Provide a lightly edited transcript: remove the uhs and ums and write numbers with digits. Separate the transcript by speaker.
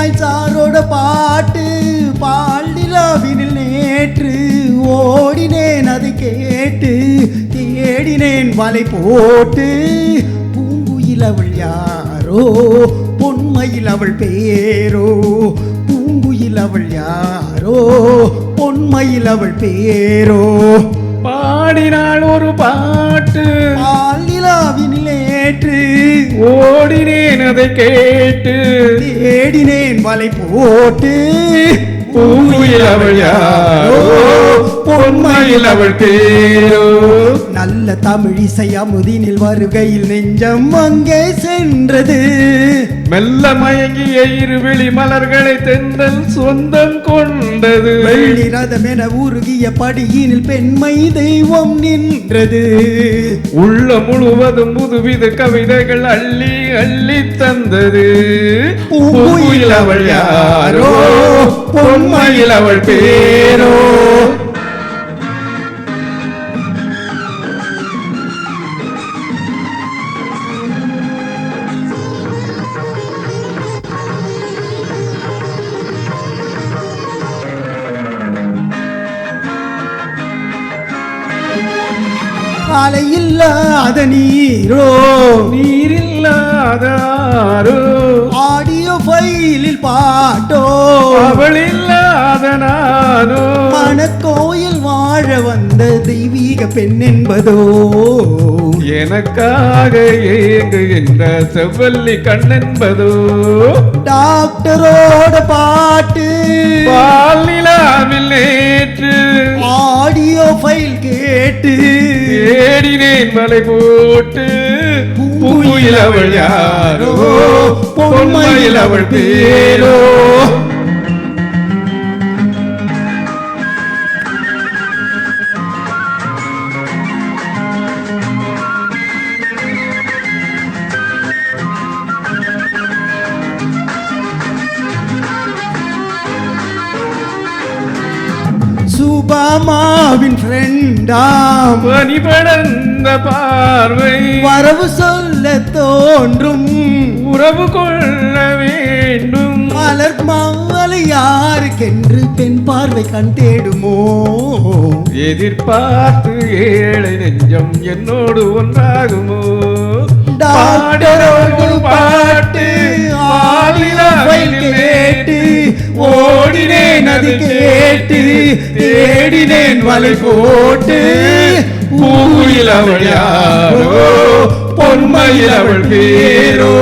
Speaker 1: பாய்ச்சாரோட பாட்டு பால்நிலாவினில் நேற்று ஓடினேன் அதை கேட்டு தேடினேன் வலை போட்டு பூங்குயில் அவள் யாரோ பொன்மையில் அவள் பேரோ பூங்குயில் அவள் யாரோ பொன்மையில் அவள் பேரோ
Speaker 2: பாடினாள் ஒரு பாட்டு
Speaker 1: பால்நிலாவினில் நேற்று
Speaker 2: ஓடினேன் அதை கேட்டு
Speaker 1: தேடினேன் வலை போட்டு
Speaker 2: பூங்குயில் அவள் யாரோ பொன்மையில் அவள் பேரோ
Speaker 1: நல்ல தமிழ் இசை அமுதினில் வருகையில் நெஞ்சம் அங்கே சென்றது
Speaker 2: மெல்ல மயங்கிய இருவிழி மலர்களை தென்றல் சொந்தம் கொண்டது
Speaker 1: வெள்ளி ரதம் என உருகிய படியினில் பெண்மை தெய்வம் நின்றது
Speaker 2: உள்ள முழுவதும் புதுவித கவிதைகள் அள்ளி அள்ளி தந்தது பூங்குயில் அவள் யாரோ பொன்மையில் அவள் பேரோ
Speaker 1: காலையில்லாத நீரோ
Speaker 2: நீரில்லாதாரோ
Speaker 1: ஆடியோ ஃபைலில் பாட்டோ
Speaker 2: அவள் இல்லாத நானோ
Speaker 1: மனக்கோயில் வாழ வந்த தெய்வீக பெண் என்பதோ
Speaker 2: எனக்காக ஏங்குகின்ற செவ்வல்லி கண்ணென்பதோ
Speaker 1: டாக்டரோட பாட்டு
Speaker 2: பால்நிலாவில் நேற்று
Speaker 1: ஆடியோ ஃபைல் கேட்டு
Speaker 2: தேடினேன் மலை போட்டு பூங்குயில் அவள் யாரோ பொன்மையில் அவள் பேரோ
Speaker 1: சுபாமாவின் ஃப்ரெண்டாம்
Speaker 2: பனி படர்ந்த பார்வை
Speaker 1: வரவு சொல்ல தோன்றும்
Speaker 2: உறவு கொள்ள வேண்டும்
Speaker 1: மலர் மாலை யாருக்கென்று பெண் பார்வை கண் தேடுமோ
Speaker 2: எதிர்பார்த்து ஏழை நெஞ்சம் என்னோடு ஒன்றாகுமோ
Speaker 1: டாக்டரோடு பாட்டு ஆலிலாவில் கேட்டு ஓடினேன் அது கேட்டு தேடினேன் வலை போட்டு
Speaker 2: பூங்குயில் அவள் யாரோ பொன்மையில் அவள் பேரோ